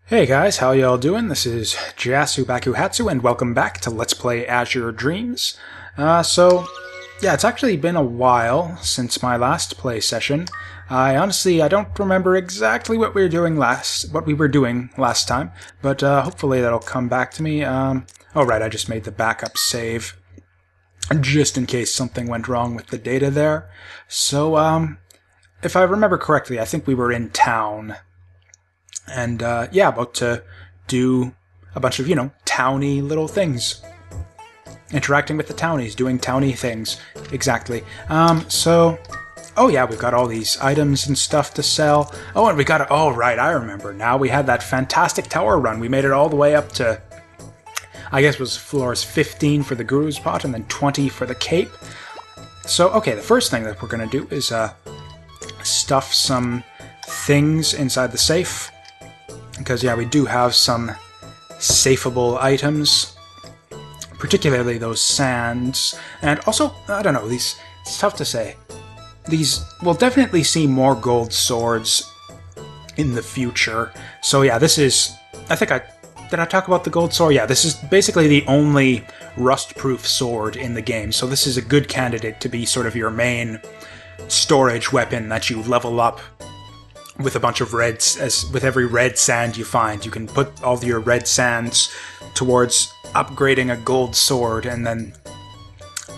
Hey guys, how y'all doing? This is Jasu and welcome back to Let's Play Azure Dreams. Yeah, it's actually been a while since my last play session. I don't remember exactly what we were doing last time, but hopefully that'll come back to me. Oh right, I just made the backup save, just in case something went wrong with the data there. So, if I remember correctly, I think we were in town. And, yeah, about to do a bunch of, towny little things. Interacting with the townies, doing towny things. Exactly. Oh yeah, we've got all these items and stuff to sell. Oh, and oh right, I remember now. We had that fantastic tower run. We made it all the way up to, I guess it was floors 15 for the Guru's Pot and then 20 for the Cape. So, okay, the first thing that we're going to do is, stuff some things inside the safe. Because, yeah, we do have some safeable items, particularly those sands. And also, I don't know, it's tough to say. These will definitely see more gold swords in the future. So, yeah, this is, did I talk about the gold sword? Yeah, this is basically the only rust-proof sword in the game. So this is a good candidate to be sort of your main storage weapon that you level up with a bunch of reds. With every red sand you find, you can put all your red sands towards upgrading a gold sword, and then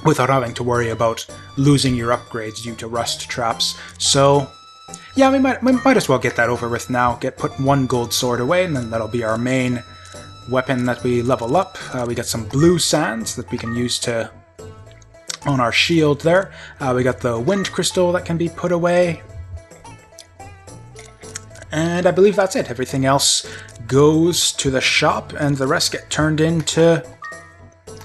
without having to worry about losing your upgrades due to rust traps. So yeah, we might as well get that over with now. Put one gold sword away, and then that'll be our main weapon that we level up. We got some blue sands that we can use on our shield there. We got the wind crystal that can be put away. And I believe that's it. Everything else goes to the shop, and the rest get turned into,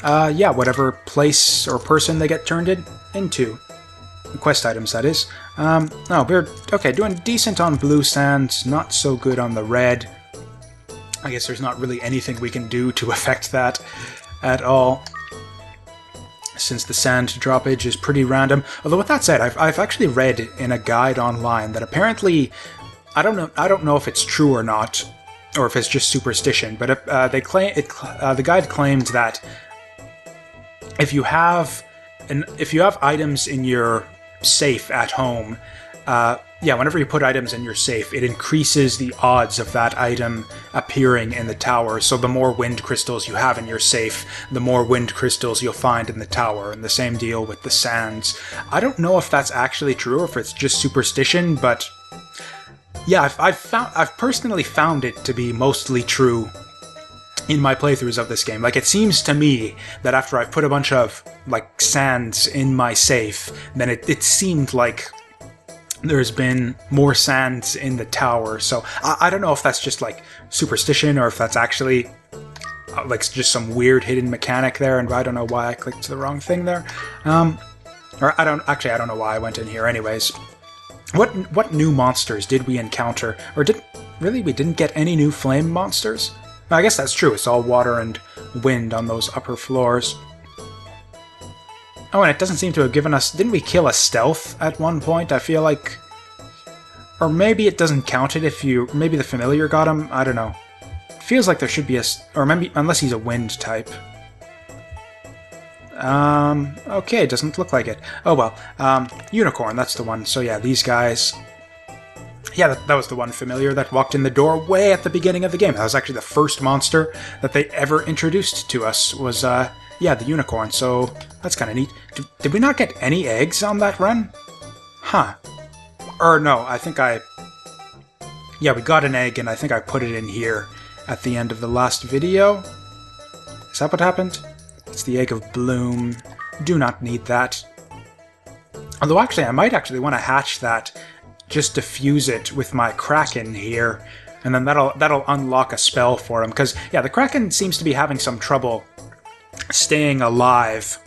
yeah, whatever place or person they get turned into. The quest items, that is. No, we're, okay, doing decent on blue sands, not so good on the red. I guess there's not really anything we can do to affect that at all, since the sand droppage is pretty random. Although with that said, I've actually read in a guide online that apparently, I don't know if it's true or not, or if it's just superstition, but the guide claimed that if you have items in your safe at home, yeah, whenever you put items in your safe, it increases the odds of that item appearing in the tower. So the more wind crystals you have in your safe, the more wind crystals you'll find in the tower, and the same deal with the sands. I don't know if that's actually true or if it's just superstition, but yeah, I've personally found it to be mostly true in my playthroughs of this game. Like, it seems to me that after I've put a bunch of, like, sands in my safe, then it seemed like there's been more sands in the tower. So I don't know if that's just, like, superstition or if that's actually, like, just some weird hidden mechanic there, and I don't know why I clicked the wrong thing there. Or I don't know why I went in here anyways. What new monsters did we encounter? Or we didn't get any new flame monsters? I guess that's true, it's all water and wind on those upper floors. Oh, and it doesn't seem to have given us... Didn't we kill a stealth at one point? I feel like... Or maybe it doesn't count it if you... Maybe the familiar got him? I don't know. It feels like there should be a... Or maybe... Unless he's a wind type. Okay, it doesn't look like it. Oh well, unicorn, that's the one. So yeah, these guys... Yeah, that was the one familiar that walked in the door way at the beginning of the game. That was actually the first monster that they ever introduced to us, was, yeah, the unicorn. So that's kind of neat. Did we not get any eggs on that run? Huh. Or no, I think yeah, we got an egg, and I think I put it in here at the end of the last video. Is that what happened? It's the Egg of Bloom. Do not need that. Although actually, I might actually want to hatch that just to fuse it with my Kraken here, and then that'll unlock a spell for him. Because yeah, the Kraken seems to be having some trouble staying alive,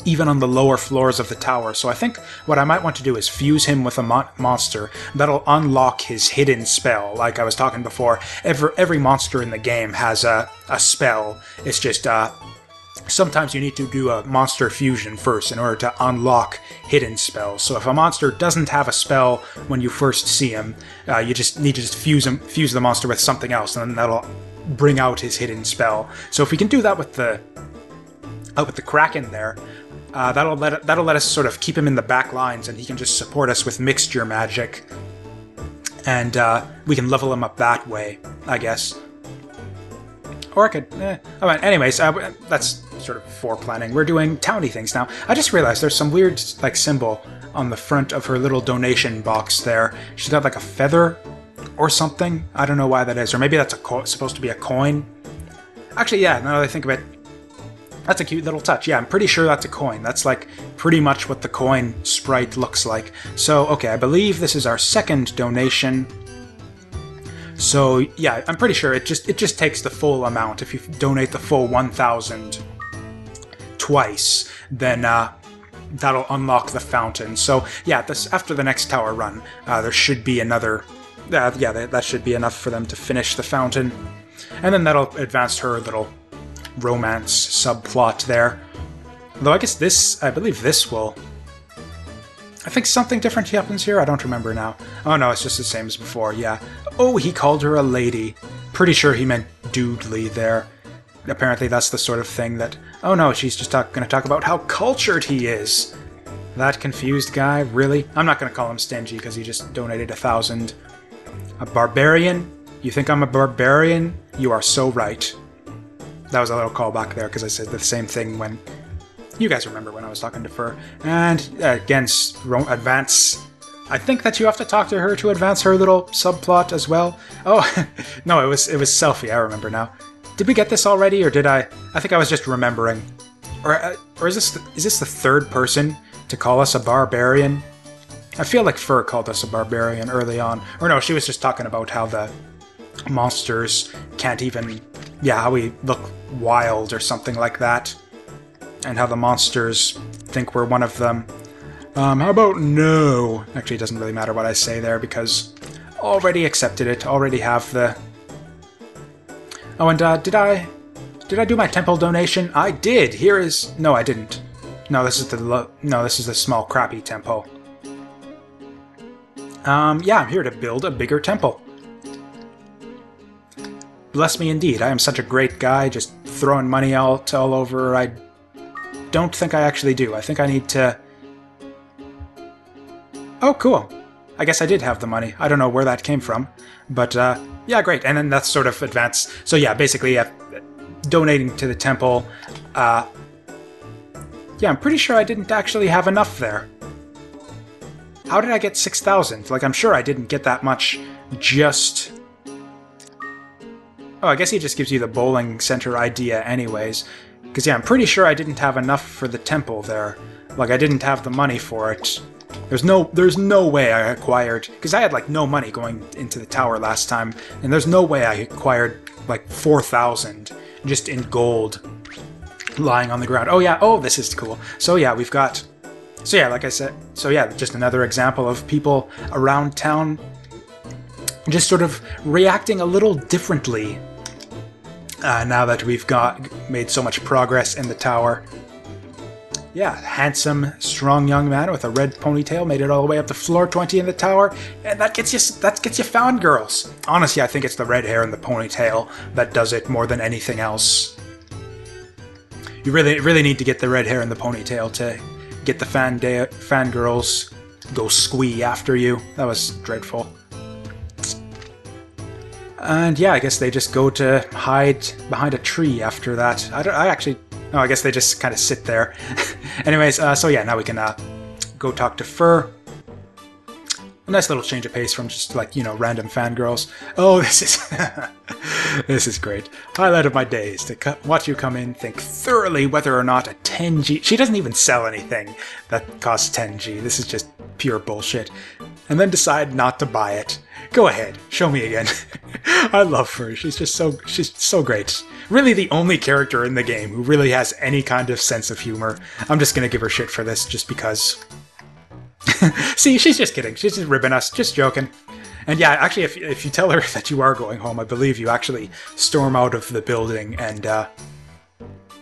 even on the lower floors of the tower. So I think what I might want to do is fuse him with a monster that'll unlock his hidden spell. Like I was talking before, every monster in the game has a spell. It's just sometimes you need to do a monster fusion first in order to unlock hidden spells. So if a monster doesn't have a spell when you first see him, you just need to just fuse the monster with something else, and then that'll bring out his hidden spell. So if we can do that with the Kraken there, that'll let us sort of keep him in the back lines, and he can just support us with mixture magic, and we can level him up that way, I guess. Or I could... anyways, that's sort of foreplanning. We're doing towny things now. I just realized there's some weird like symbol on the front of her little donation box there. She's got like a feather or something. I don't know why that is. Or maybe that's supposed to be a coin. Actually, yeah, now that I think of it, that's a cute little touch. Yeah, I'm pretty sure that's a coin. That's like pretty much what the coin sprite looks like. So, okay, I believe this is our second donation. So, yeah, I'm pretty sure it just takes the full amount. If you donate the full 1,000 twice, then that'll unlock the fountain. So, yeah, after the next tower run, there should be another... that should be enough for them to finish the fountain. And then that'll advance her little romance subplot there. Though I believe this will... I think something different happens here. I don't remember now. Oh no, it's just the same as before, yeah. Oh, he called her a lady. Pretty sure he meant doodly there. Apparently that's the sort of thing that... Oh no, she's just going to talk about how cultured he is. That confused guy, really? I'm not going to call him stingy because he just donated 1,000. A barbarian? You think I'm a barbarian? You are so right. That was a little callback there because I said the same thing when... You guys remember when I was talking to Fur. And again, advance... I think that you have to talk to her to advance her little subplot as well. Oh, no, it was Selfie, I remember now. Did we get this already, or did I... I think I was just remembering. Or is this the third person to call us a barbarian? I feel like Fur called us a barbarian early on. Or no, she was just talking about how the monsters can't even... Yeah, how we look wild or something like that. And how the monsters think we're one of them. How about no? Actually, it doesn't really matter what I say there because already accepted it. Already have the... Oh, and did I do my temple donation? I did. Here is... No, I didn't. No, this is the small crappy temple. Yeah, I'm here to build a bigger temple. Bless me indeed. I am such a great guy, just throwing money all over. I don't think I actually do. I think I need to... Oh, cool. I guess I did have the money. I don't know where that came from. But, yeah, great. And then that's sort of advanced. So, yeah, basically, donating to the temple. Yeah, I'm pretty sure I didn't actually have enough there. How did I get 6,000? Like, I'm sure I didn't get that much just... Oh, I guess he just gives you the bowling center idea anyways. Because, yeah, I'm pretty sure I didn't have enough for the temple there. Like, I didn't have the money for it. There's no way I acquired... Because I had, like, no money going into the tower last time. And there's no way I acquired, like, 4,000 just in gold lying on the ground. Oh, yeah. Oh, this is cool. So, yeah, we've got... So, yeah, like I said... So, yeah, just another example of people around town just sort of reacting a little differently now that we've made so much progress in the tower. Yeah, handsome, strong young man with a red ponytail made it all the way up to floor 20 in the tower, and that gets you fangirls. Honestly, I think it's the red hair and the ponytail that does it more than anything else. You really need to get the red hair and the ponytail to get the fangirls go squee after you. That was dreadful. And yeah, I guess they just go to hide behind a tree after that. No, I guess they just kind of sit there. Anyways, so yeah, now we can go talk to Fur. A nice little change of pace from just, like, you know, random fangirls. Oh, this is... this is great. Highlight of my day is to watch you come in, think thoroughly whether or not a 10G... She doesn't even sell anything that costs 10G. This is just pure bullshit. And then decide not to buy it. Go ahead, show me again. I love her. She's so great. Really the only character in the game who really has any kind of sense of humor. I'm just gonna give her shit for this just because. See, she's just kidding. She's just ribbing us, just joking. And yeah, actually, if you tell her that you are going home, I believe you actually storm out of the building and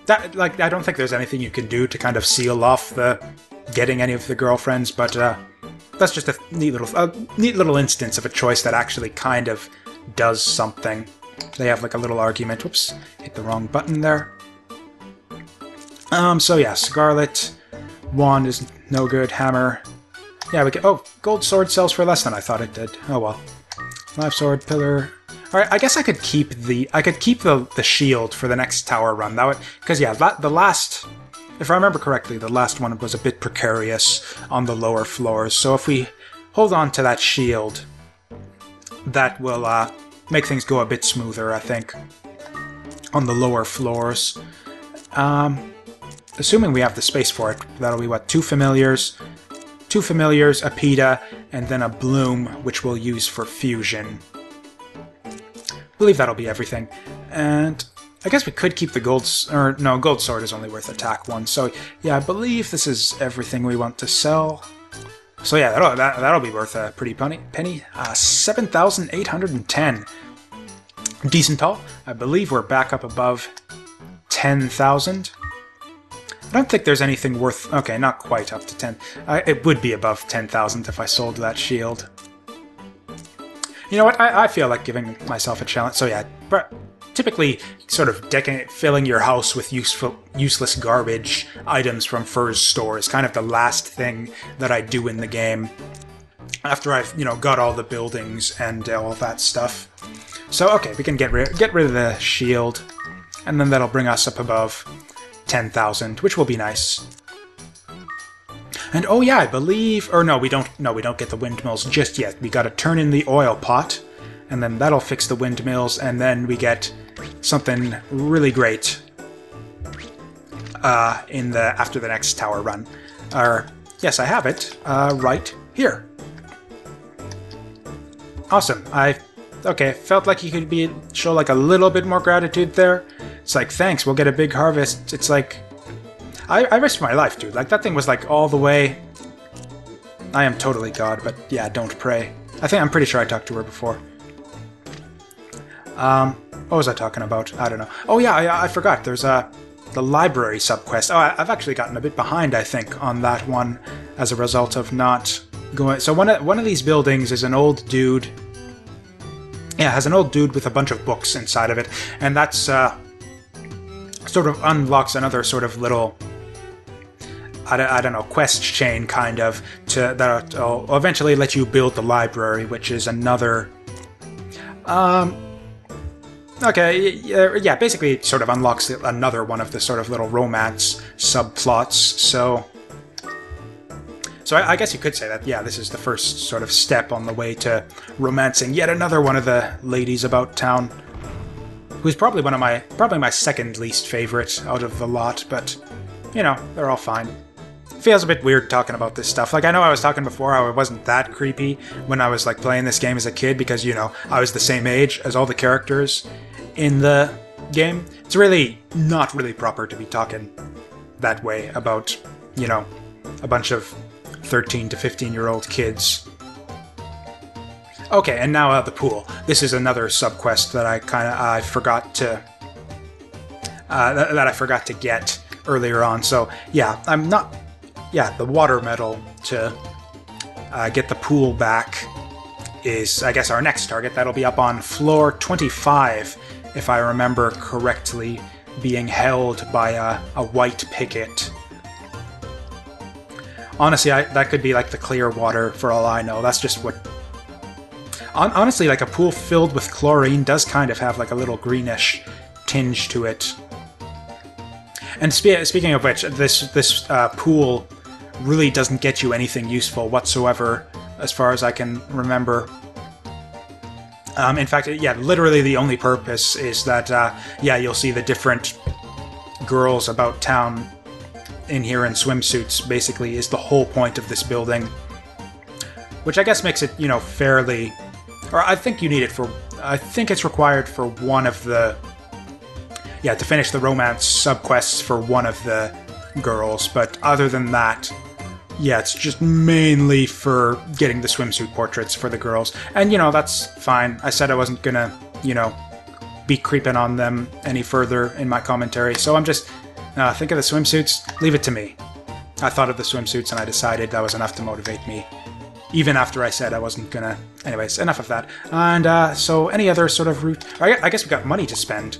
that, like, I don't think there's anything you can do to kind of seal off the getting any of the girlfriends, but that's just a neat little instance of a choice that actually kind of does something. They have like a little argument. Whoops, hit the wrong button there. So yeah, Scarlet wand is no good. Hammer. Yeah, we get. Oh, gold sword sells for less than I thought it did. Oh well. Live sword, pillar. All right, I guess I could keep the shield for the next tower run. That would, because yeah, the last, if I remember correctly, the last one was a bit precarious on the lower floors. So if we hold on to that shield, that will make things go a bit smoother, I think, on the lower floors. Assuming we have the space for it, that'll be what, two familiars, a Peta, and then a Bloom, which we'll use for fusion. I believe that'll be everything. And I guess we could keep the gold... or no, gold sword is only worth attack 1. So yeah, I believe this is everything we want to sell. So yeah, that'll be worth a pretty penny. 7,810. Decent haul. I believe we're back up above 10,000. I don't think there's anything worth... Okay, not quite up to 10. It would be above 10,000 if I sold that shield. You know what? I feel like giving myself a challenge. So yeah, typically sort of filling your house with useless garbage items from Fur's store is kind of the last thing that I do in the game after I've, you know, got all the buildings and all that stuff. So okay, we can get rid of the shield, and then that'll bring us up above 10,000, which will be nice. And oh yeah, I believe, or no, we don't get the windmills just yet. We gotta turn in the oil pot, and then that'll fix the windmills, and then we get something really great after the next tower run. Yes, I have it right here. Awesome. Okay, felt like you could show like a little bit more gratitude there. It's like, thanks, we'll get a big harvest. It's like, I risked my life, dude. Like, that thing was like all the way... I am totally God, but yeah, don't pray. I'm pretty sure I talked to her before. What was I talking about? I don't know. Oh yeah, I forgot. There's the library subquest. Oh, I've actually gotten a bit behind, I think, on that one as a result of not going... So one of these buildings is an old dude... Yeah, it has an old dude with a bunch of books inside of it, and that's sort of unlocks another sort of little... I don't know, quest chain, kind of, that'll eventually let you build the library, which is another... Okay, yeah, basically it sort of unlocks another one of the sort of little romance subplots, so I guess you could say that, yeah, this is the first sort of step on the way to romancing yet another one of the ladies about town, who's probably my second least favorite out of the lot, but, you know, they're all fine. Feels a bit weird talking about this stuff. Like, I know I was talking before how it wasn't that creepy when I was, like, playing this game as a kid because, you know, I was the same age as all the characters in the game. It's really not really proper to be talking that way about, you know, a bunch of 13 to 15-year-old kids. Okay, and now the pool. This is another subquest that I forgot to that I forgot to get earlier on. So yeah, the water medal to get the pool back is, I guess, our next target. That'll be up on floor 25, if I remember correctly, being held by a white picket. Honestly, that could be like the clear water for all I know. That's just what... Honestly, like a pool filled with chlorine does kind of have like a little greenish tinge to it. And speaking of which, this pool really doesn't get you anything useful whatsoever, as far as I can remember. In fact, yeah, literally the only purpose is that, yeah, you'll see the different girls about town in here in swimsuits, basically, is the whole point of this building. Which I guess makes it, you know, fairly... Or I think you need it for... I think it's required for one of the... Yeah, to finish the romance subquests for one of the girls, but other than that, yeah, it's just mainly for getting the swimsuit portraits for the girls. And, you know, that's fine. I said I wasn't gonna, you know, be creeping on them any further in my commentary, so I'm just Think of the swimsuits. Leave it to me. I thought of the swimsuits and I decided that was enough to motivate me. Even after I said I wasn't gonna... Anyways, enough of that. And so any other sort of route... I guess we've got money to spend.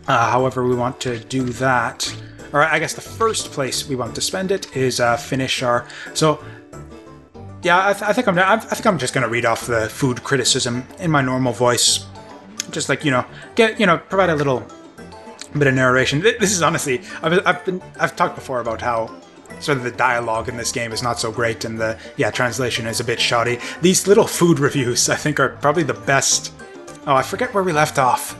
However we want to do that... Or I guess the first place we want to spend it is finish our... So... Yeah, I think I'm just gonna read off the food criticism in my normal voice. Just like, provide a little bit of narration. This is honestly... I've talked before about how sort of the dialogue in this game is not so great, and the translation is a bit shoddy. These little food reviews, I think, are probably the best. Oh, I forget where we left off.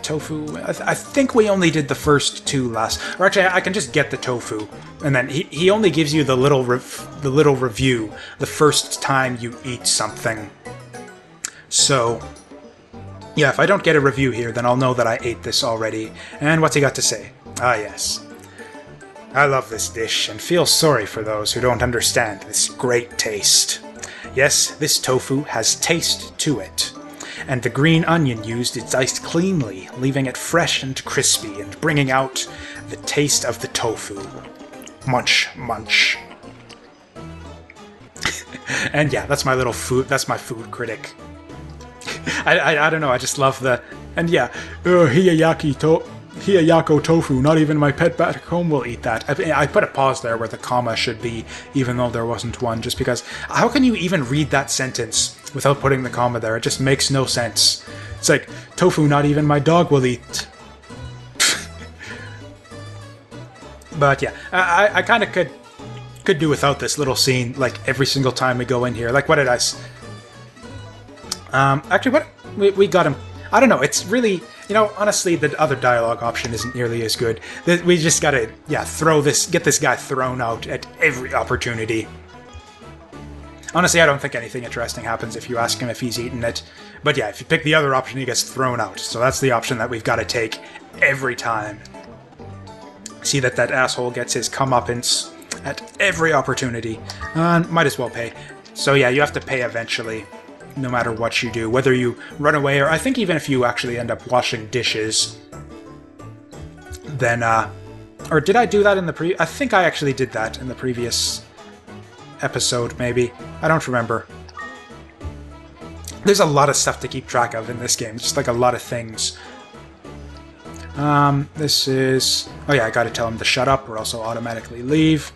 Tofu. I think we only did the first two last. Or actually, I can just get the tofu, and then he only gives you the little review the first time you eat something. So, yeah, if I don't get a review here, then I'll know that I ate this already. And what's he got to say? Ah, yes. I love this dish and feel sorry for those who don't understand this great taste. Yes, this tofu has taste to it. And the green onion used is diced cleanly, leaving it fresh and crispy and bringing out the taste of the tofu. Munch, munch. And yeah, that's my little food, that's my food critic. I don't know, I just love the... And yeah, Hiyayako tofu, not even my pet back home will eat that. I put a pause there where the comma should be, even though there wasn't one, just because... How can you even read that sentence without putting the comma there? It just makes no sense. It's like, tofu, not even my dog will eat. But yeah, I kind of could do without this little scene, like, every single time we go in here. Like, what did I... Actually, what... We got him... I don't know, it's really... honestly, the other dialogue option isn't nearly as good. We just gotta, get this guy thrown out at every opportunity. Honestly, I don't think anything interesting happens if you ask him if he's eaten it. But yeah, if you pick the other option, he gets thrown out. So that's the option that we've got to take every time. See that asshole gets his comeuppance at every opportunity. Might as well pay. So yeah, you have to pay eventually. No matter what you do, whether you run away or I think even if you actually end up washing dishes, then, or did I do that in the I think I actually did that in the previous episode, maybe. I don't remember. There's a lot of stuff to keep track of in this game, just like a lot of things. This is... Oh yeah, I gotta tell him to shut up or else I'll automatically leave.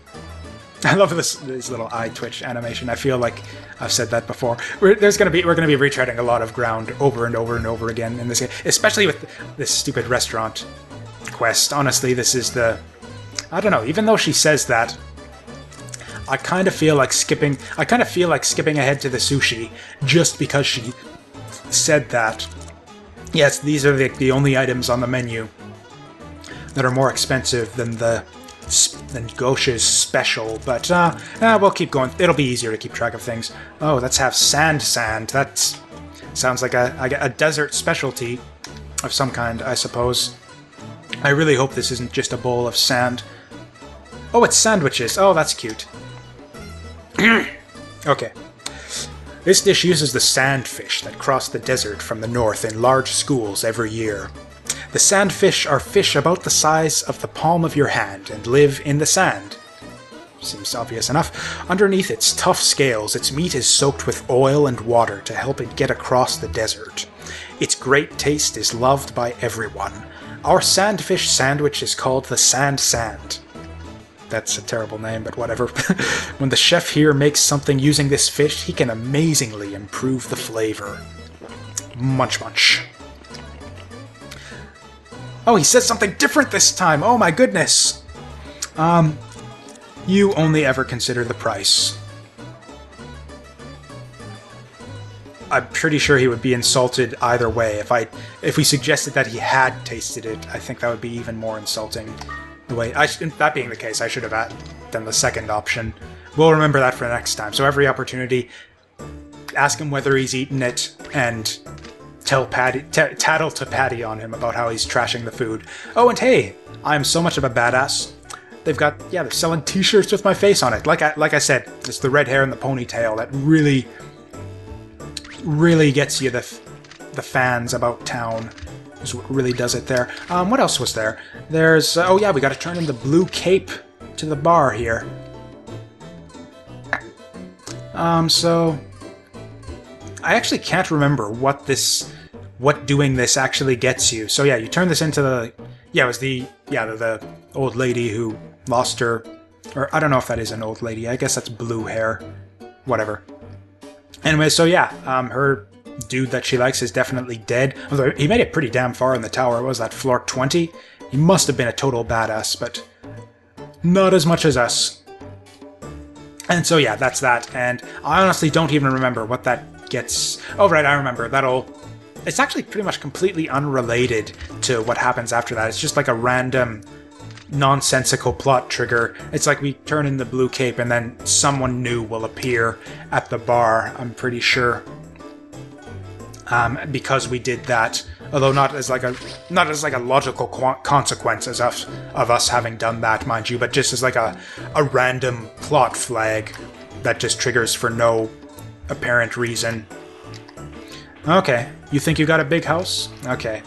I love this little eye twitch animation. I feel like I've said that before. We're gonna be retreading a lot of ground over and over and over again in this game, especially with this stupid restaurant quest. Honestly, this is the... I don't know. Even though she says that, I kind of feel like skipping. I kind of feel like skipping ahead to the sushi just because she said that. Yes, these are the only items on the menu that are more expensive than Gosha's special, but we'll keep going. It'll be easier to keep track of things. Oh, let's have sand. That sounds like a desert specialty of some kind, I suppose. I really hope this isn't just a bowl of sand. Oh, it's sandwiches. Oh, that's cute. Okay. This dish uses the sandfish that cross the desert from the north in large schools every year. The sandfish are fish about the size of the palm of your hand and live in the sand. Seems obvious enough. Underneath its tough scales, its meat is soaked with oil and water to help it get across the desert. Its great taste is loved by everyone. Our sandfish sandwich is called the Sand. That's a terrible name, but whatever. When the chef here makes something using this fish, he can amazingly improve the flavor. Munch munch. Oh, he says something different this time! Oh my goodness! You only ever consider the price. I'm pretty sure he would be insulted either way. If we suggested that he had tasted it, I think that would be even more insulting. That being the case, I should have done the second option. We'll remember that for next time. So every opportunity, ask him whether he's eaten it, and tattle to Patty on him about how he's trashing the food. Oh, and hey, I'm so much of a badass. They're selling t-shirts with my face on it. Like I said, it's the red hair and the ponytail that really gets you the fans about town. is what really does it there. What else was there? There's... oh yeah, we gotta turn in the blue cape to the bar here. So... I actually can't remember what doing this actually gets you. So yeah, you turn this into the... yeah, it was the old lady who lost her... or I don't know if that is an old lady. I guess that's blue hair. Whatever. Anyway, so yeah, her dude that she likes is definitely dead. Although he made it pretty damn far in the tower. What was that, floor 20? He must have been a total badass, but not as much as us. And so yeah, that's that. And I honestly don't even remember what that gets... oh right, I remember. It's actually pretty much completely unrelated to what happens after that. It's just like a random nonsensical plot trigger. It's like we turn in the blue cape and then someone new will appear at the bar, I'm pretty sure. Because we did that, although not as like a logical consequence as of us having done that, mind you, but just as like a random plot flag that just triggers for no apparent reason. Okay, you think you got a big house? Okay.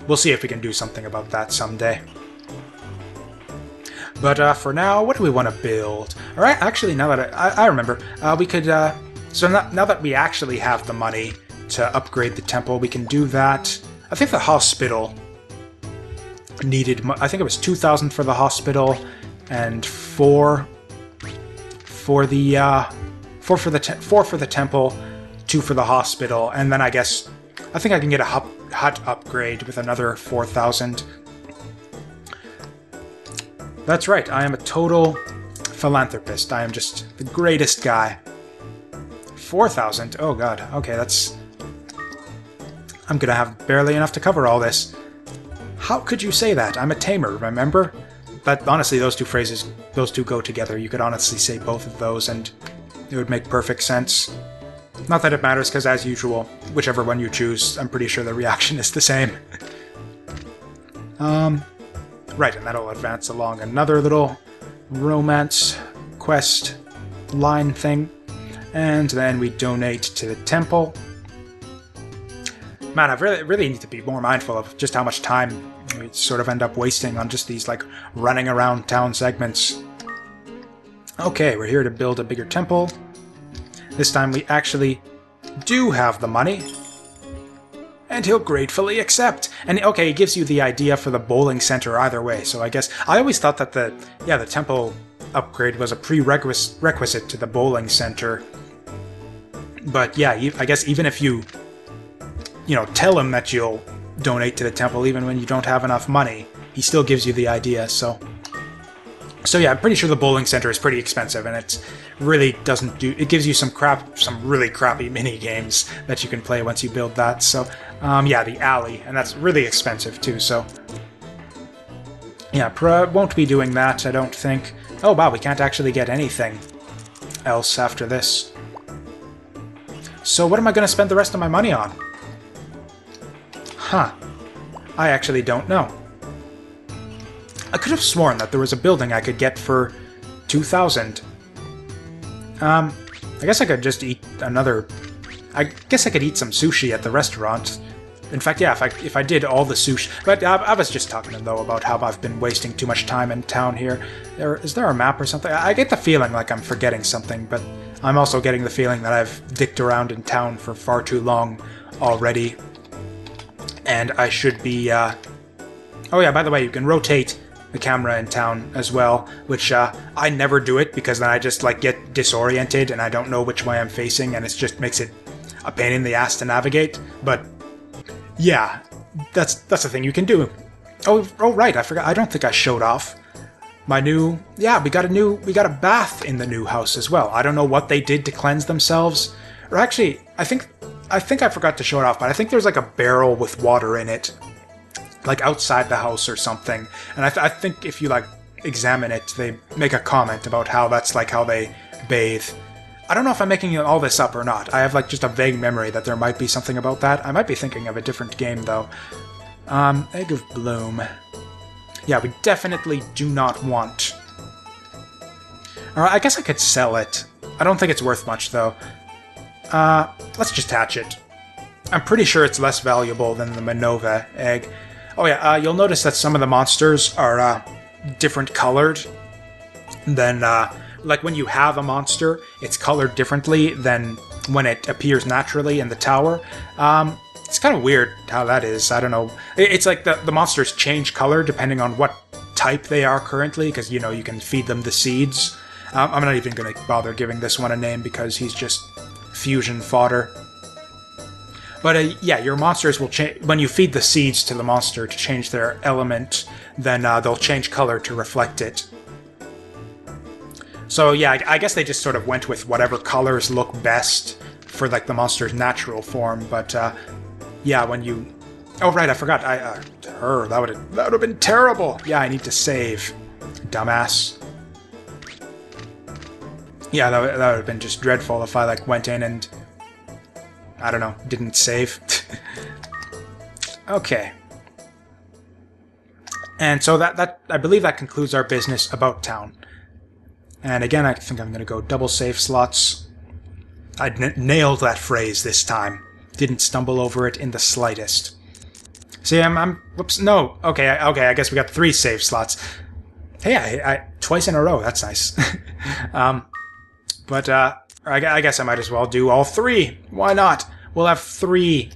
We'll see if we can do something about that someday. But for now, what do we want to build? Alright, actually, now that I remember, we could... so now that we actually have the money to upgrade the temple, we can do that. I think the hospital needed... I think it was 2,000 for the hospital, and 4 for the temple, 2 for the hospital, and then I guess... I think I can get a hut upgrade with another 4,000. That's right, I am a total philanthropist. I am just the greatest guy. 4,000? Oh god, okay, that's... I'm gonna have barely enough to cover all this. How could you say that? I'm a tamer, remember? But honestly, those two go together. You could honestly say both of those and it would make perfect sense. Not that it matters, because as usual, whichever one you choose, I'm pretty sure the reaction is the same. Right, and that'll advance along another little romance quest line thing. And then we donate to the temple. Man, I really need to be more mindful of just how much time we sort of end up wasting on just these, like, running around town segments. Okay, we're here to build a bigger temple. This time we actually do have the money. And he'll gratefully accept. And okay, he gives you the idea for the bowling center either way, so I guess... I always thought that the temple upgrade was a prerequisite to the bowling center. But yeah, I guess even if you tell him that you'll donate to the temple even when you don't have enough money, he still gives you the idea, so... So yeah, I'm pretty sure the bowling center is pretty expensive, and it really doesn't do... It gives you some really crappy mini-games that you can play once you build that, so... yeah, the alley, and that's really expensive too, so... Yeah, won't be doing that, I don't think. Oh wow, we can't actually get anything else after this. So what am I going to spend the rest of my money on? Huh. I actually don't know. I could have sworn that there was a building I could get for 2,000. I guess I could just eat another... I guess I could eat some sushi at the restaurant. In fact, yeah, if I did all the sushi... But I was just talking to them, though, about how I've been wasting too much time in town here. Is there a map or something? I get the feeling like I'm forgetting something, but I'm also getting the feeling that I've dicked around in town for far too long already. And I should be... Oh yeah, by the way, you can rotate the camera in town as well, which I never do it because then I just like get disoriented and I don't know which way I'm facing, and it just makes it a pain in the ass to navigate. But yeah, that's the thing you can do. Oh right, I forgot. I don't think I showed off my new... Yeah, we got a bath in the new house as well. I don't know what they did to cleanse themselves, or actually, I think I forgot to show it off, but I think there's like a barrel with water in it, like outside the house or something. And I think if you like examine it, they make a comment about how that's like how they bathe. I don't know if I'm making all this up or not. I have like just a vague memory that there might be something about that. I might be thinking of a different game though. Egg of Bloom. Yeah, we definitely do not want... Alright, I guess I could sell it. I don't think it's worth much though. Let's just hatch it. I'm pretty sure it's less valuable than the Manova egg. Oh yeah, you'll notice that some of the monsters are different colored than, like when you have a monster, it's colored differently than when it appears naturally in the tower. It's kind of weird how that is. I don't know. It's like the monsters change color depending on what type they are currently, because, you know, you can feed them the seeds. I'm not even going to bother giving this one a name because he's just fusion fodder. But yeah, your monsters will change when you feed the seeds to the monster to change their element. Then they'll change color to reflect it. So yeah, I guess they just sort of went with whatever colors look best for like the monster's natural form. But yeah, when you, oh right, I forgot. That would have been terrible. Yeah, I need to save, dumbass. Yeah, that would have been just dreadful if I like went in and, I don't know, didn't save. Okay. And so that I believe that concludes our business about town. And again, I think I'm going to go double save slots. I nailed that phrase this time. Didn't stumble over it in the slightest. See, whoops, no. Okay, I guess we got 3 save slots. Hey, I twice in a row. That's nice. But I guess I might as well do all 3. Why not? We'll have 3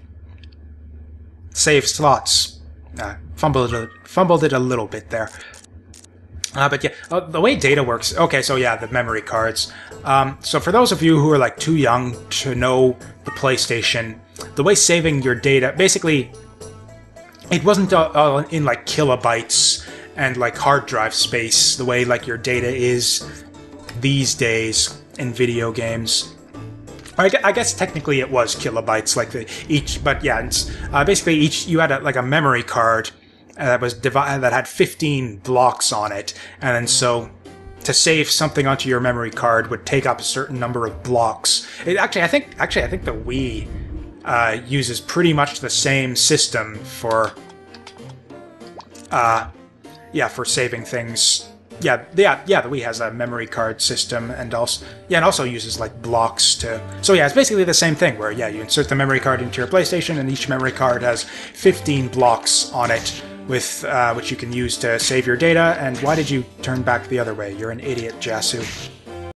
save slots. Fumbled it a little bit there. But yeah, the way data works... Okay, so yeah, the memory cards. So for those of you who are like too young to know the PlayStation, the way saving your data... Basically, it wasn't all in like kilobytes and like hard drive space, the way like your data is these days in video games. I guess technically it was kilobytes, like each, but yeah, it's, basically you had like a memory card that was that had 15 blocks on it, and then so to save something onto your memory card would take up a certain number of blocks. I think the Wii uses pretty much the same system for for saving things. Yeah, the Wii has a memory card system, and also uses like blocks to. So yeah, it's basically the same thing where you insert the memory card into your PlayStation, and each memory card has 15 blocks on it, with which you can use to save your data. And why did you turn back the other way? You're an idiot, Jasu.